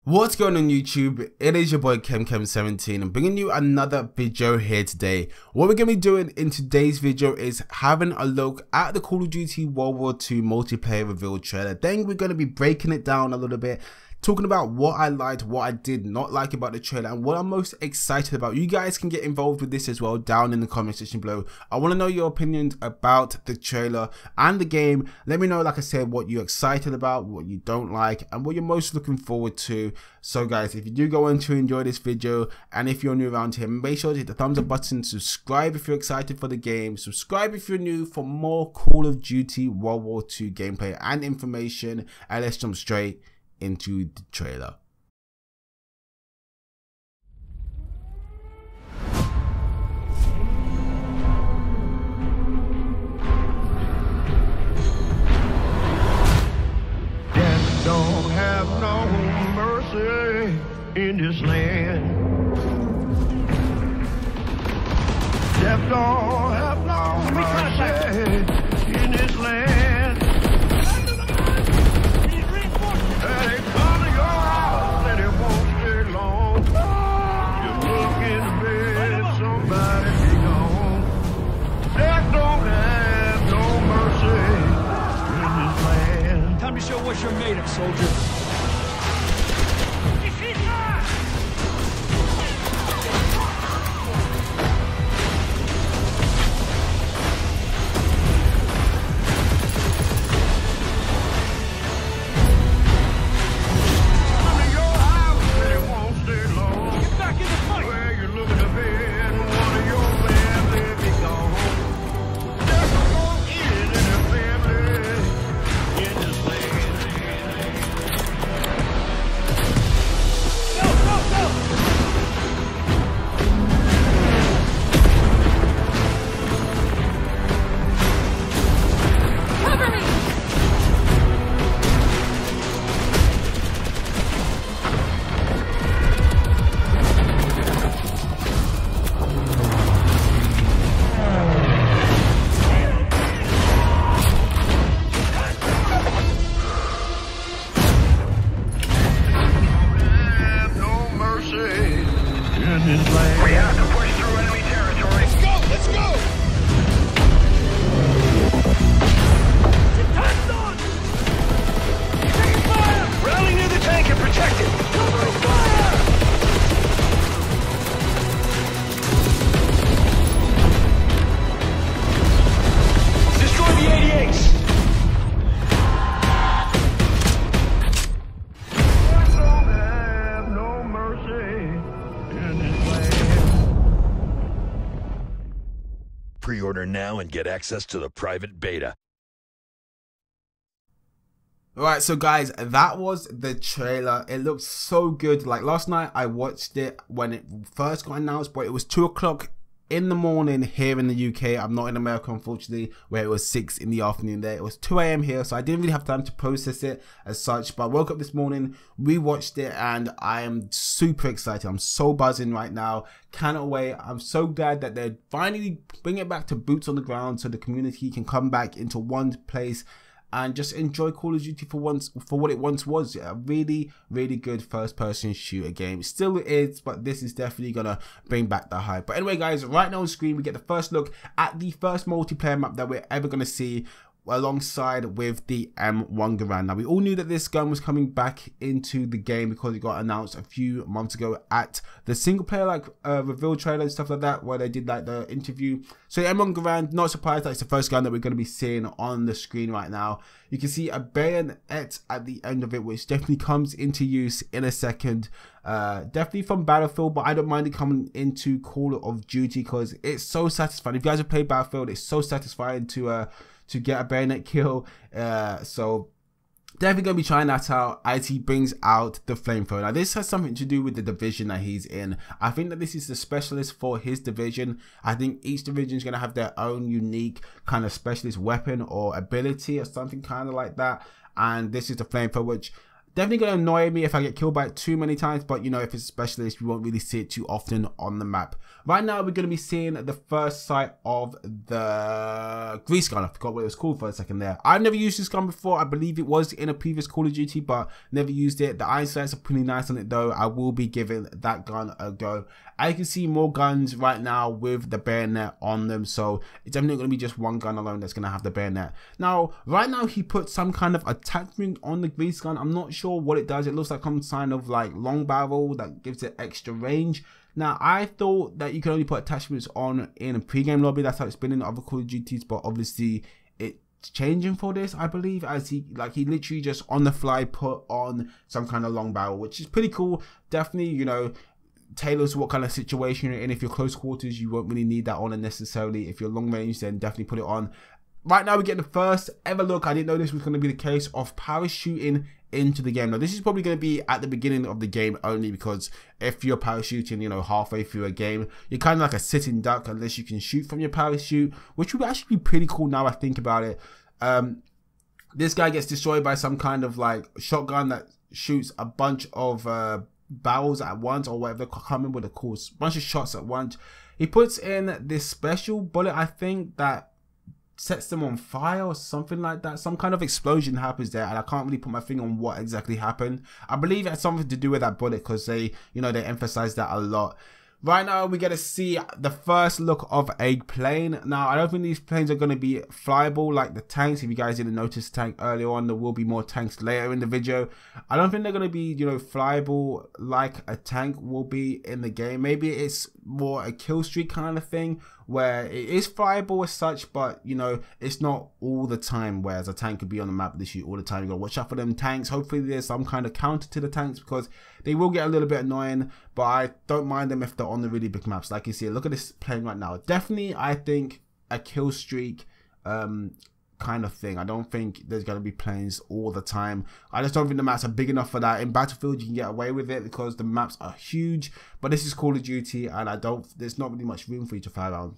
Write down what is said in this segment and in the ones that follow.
What's going on YouTube? It is your boy KemKem17 and bringing you another video here today. What we're going to be doing in today's video is having a look at the Call of Duty World War II multiplayer reveal trailer. Then we're going to be breaking it down a little bit, talking about what I liked, what I did not like about the trailer, and what I'm most excited about. You guys can get involved with this as well down in the comment section below. I want to know your opinions about the trailer and the game. Let me know, like I said, what you're excited about, what you don't like, and what you're most looking forward to. So guys, if you do go on to enjoy this video, and if you're new around here, make sure to hit the thumbs up button, subscribe if you're excited for the game, subscribe if you're new for more Call of Duty World War II gameplay and information, and let's jump straight into the trailer. Death don't have no mercy in this land. Death don't have no mercy in this land. They come to your house and it won't stay long. You look in the bed, somebody be gone. Death don't have no mercy in this land. Time to show what you're made of, soldier. We have to push through enemy territory. Let's go! Let's go! Attack's on! Taking fire! Rally near the tank and protect it! Covering fire! Destroy the 88s! Don't have no mercy in this land. Pre-order now and get access to the private beta. Alright, so guys, that was the trailer. It looked so good. Like last night I watched it when it first got announced, but it was 2 o'clock in the morning here in the UK. I'm not in America, unfortunately, where it was 6 in the afternoon there. It was 2 AM here, so I didn't really have time to process it as such, but I woke up this morning, rewatched it, and I am super excited. I'm so buzzing right now. Cannot wait. I'm so glad that they're finally bringing it back to boots on the ground so the community can come back into one place and just enjoy Call of Duty for what it once was. A really good first person shooter game. Still is, but this is definitely gonna bring back the hype. But anyway guys, right now on screen we get the first look at the first multiplayer map that we're ever gonna see, alongside with the M1 Garand. Now we all knew that this gun was coming back into the game because it got announced a few months ago at the single player reveal trailer and stuff like that, where they did like the interview. So the M1 Garand, not surprised that it's the first gun that we're going to be seeing on the screen right now. You can see a bayonet at the end of it, which definitely comes into use in a second. Definitely from Battlefield, but I don't mind it coming into Call of Duty because it's so satisfying. If you guys have played Battlefield, it's so satisfying to get a bayonet kill. So definitely gonna be trying that out as he brings out the flamethrower. Now this has something to do with the division that he's in. I think that this is the specialist for his division. I think each division is gonna have their own unique kind of specialist weapon or ability or something kind of like that, and this is the flamethrower, which Definitely going to annoy me if I get killed by it too many times, but you know, if it's a specialist, we won't really see it too often on the map. Right now, we're going to be seeing the first sight of the grease gun. I forgot what it was called for a second there. I've never used this gun before. I believe it was in a previous Call of Duty, but never used it. The iron sights are pretty nice on it though. I will be giving that gun a go. I can see more guns right now with the bayonet on them, so it's definitely going to be just one gun alone that's going to have the bayonet. Now, right now, he put some kind of attachment on the grease gun. I'm not sure what it does. It looks like some kind of like long barrel that gives it extra range. Now, I thought that you could only put attachments on in a pre-game lobby. That's how it's been in other Call of Duties, but obviously it's changing for this, I believe, as he literally just on the fly put on some kind of long barrel, which is pretty cool. Definitely, you know, tailors to what kind of situation you're in. If you're close quarters, you won't really need that on unnecessarily. If you're long range, then definitely put it on. Right now, we get the first ever look. I didn't know this was going to be the case of parachuting into the game. Now, this is probably going to be at the beginning of the game only, because if you're parachuting, you know, halfway through a game, you're kind of like a sitting duck unless you can shoot from your parachute, which would actually be pretty cool now I think about it. This guy gets destroyed by some kind of like shotgun that shoots a bunch of barrels at once, or whatever, I can't remember what they're called, a bunch of shots at once. He puts in this special bullet, I think, that sets them on fire or something like that. Some kind of explosion happens there, and I can't really put my finger on what exactly happened. I believe it had something to do with that bullet, because they, you know, they emphasize that a lot. Right now, we get to see the first look of a plane. Now, I don't think these planes are going to be flyable like the tanks. If you guys didn't notice the tank earlier on, there will be more tanks later in the video. I don't think they're going to be, you know, flyable like a tank will be in the game. Maybe it's more a kill streak kind of thing, where it is flyable as such, but you know, it's not all the time, whereas a tank could be on the map this shoot all the time. You gotta watch out for them tanks. Hopefully there's some kind of counter to the tanks, because they will get a little bit annoying, but I don't mind them if they're on the really big maps. Like you see, look at this plane right now. Definitely, I think a kill streak kind of thing. I don't think there's going to be planes all the time. I just don't think the maps are big enough for that. In Battlefield, you can get away with it because the maps are huge, but this is Call of Duty, and there's not really much room for you to fly around.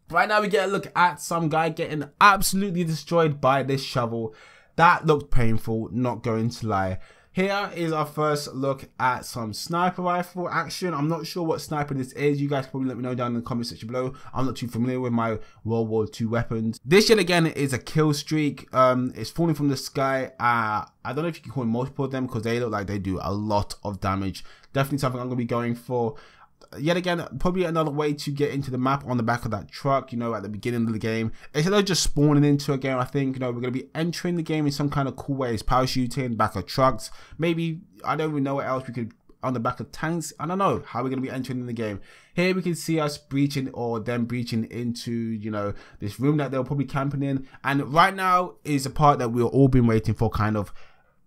Right now, we get a look at some guy getting absolutely destroyed by this shovel. That looked painful, not going to lie. Here is our first look at some sniper rifle action. I'm not sure what sniper this is. You guys probably let me know down in the comment section below. I'm not too familiar with my World War II weapons. This yet again is a kill streak. It's falling from the sky. I don't know if you can call multiple of them, because they look like they do a lot of damage. Definitely something I'm going to be going for. Yet again, probably another way to get into the map on the back of that truck, you know, at the beginning of the game. Instead of just spawning into a game, I think, you know, we're going to be entering the game in some kind of cool ways. Parachuting, back of trucks. Maybe, I don't even know what else we could, on the back of tanks. I don't know how we're going to be entering in the game. Here we can see us breaching, or them breaching into, you know, this room that they're probably camping in. And right now is the part that we've all been waiting for, kind of.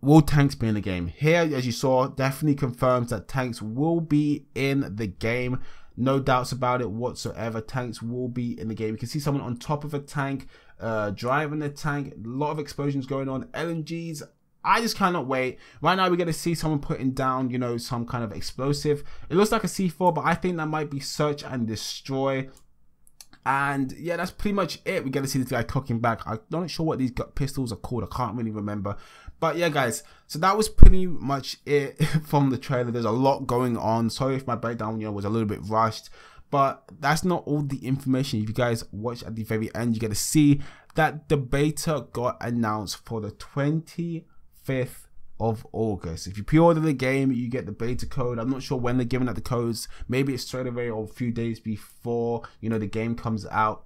Will tanks be in the game? Here, as you saw, definitely confirms that tanks will be in the game. No doubts about it whatsoever. Tanks will be in the game. You can see someone on top of a tank, driving the tank. A lot of explosions going on. LMGs. I just cannot wait. Right now, we're going to see someone putting down, you know, some kind of explosive. It looks like a C4, but I think that might be search and destroy. And yeah, that's pretty much it. We're going to see this guy cooking back. I'm not sure what these pistols are called. I can't really remember. But yeah, guys, so that was pretty much it from the trailer. There's a lot going on. Sorry if my breakdown, you know, was a little bit rushed. But that's not all the information. If you guys watch at the very end, you get to see that the beta got announced for the 25th of August. If you pre-order the game, you get the beta code. I'm not sure when they're giving out the codes. Maybe it's straight away or a few days before, you know, the game comes out.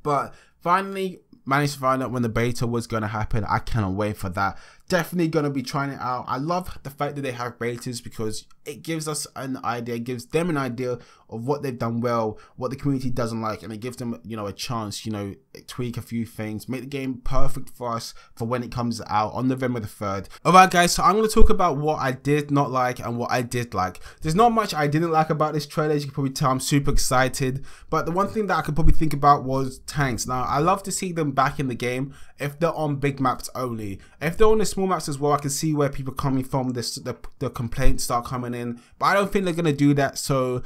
But finally managed to find out when the beta was going to happen. I cannot wait for that. Definitely going to be trying it out. I love the fact that they have betas, because it gives us an idea, gives them an idea of what they've done well, what the community doesn't like, and it gives them, you know, a chance, you know, tweak a few things, make the game perfect for us for when it comes out on November the 3rd. Alright guys, so I'm going to talk about what I did not like and what I did like. There's not much I didn't like about this trailer. As you can probably tell, I'm super excited, but the one thing that I could probably think about was tanks. Now, I love to see them back in the game if they're on big maps only. If they're on the small maps as well, I can see where people are coming from, the complaints start coming in, but I don't think they're going to do that. So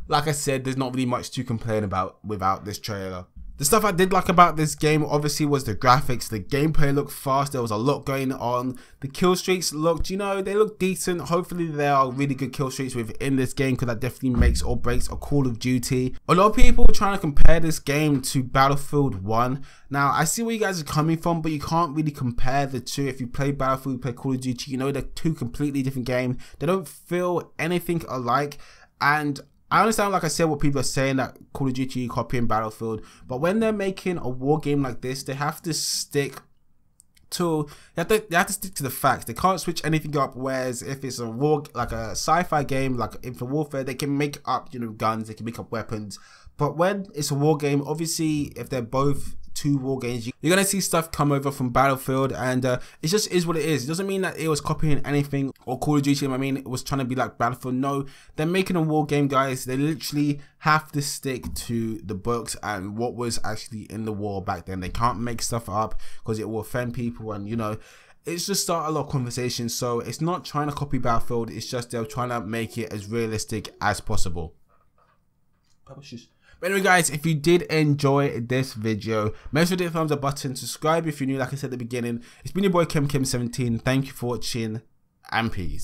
like I said, there's not really much to complain about without this trailer. The stuff I did like about this game obviously was the graphics. The gameplay looked fast, there was a lot going on. The kill streaks looked, you know, they look decent. Hopefully there are really good kill streaks within this game, because that definitely makes or breaks a Call of Duty. A lot of people are trying to compare this game to Battlefield 1. Now I see where you guys are coming from, but you can't really compare the two. If you play Battlefield, you play Call of Duty, you know they're two completely different games. They don't feel anything alike, and I understand, like I said, what people are saying, that Call of Duty copying Battlefield, but when they're making a war game like this, they have to stick to they have to stick to the facts. They can't switch anything up. Whereas if it's a war, like a sci-fi game like Infinite Warfare, they can make up, you know, guns, they can make up weapons. But when it's a war game, obviously if they're both two war games, you're gonna see stuff come over from Battlefield, and it just is what it is. It doesn't mean that it was copying anything, or Call of Duty, I mean, it was trying to be like Battlefield. No, they're making a war game, guys. They literally have to stick to the books and what was actually in the war back then. They can't make stuff up because it will offend people, and you know, it's just start a lot of conversations. So it's not trying to copy Battlefield, it's just they're trying to make it as realistic as possible. But anyway guys, if you did enjoy this video, make sure to hit the thumbs up button, subscribe if you're new, like I said at the beginning. It's been your boy KemKem17, thank you for watching, and peace.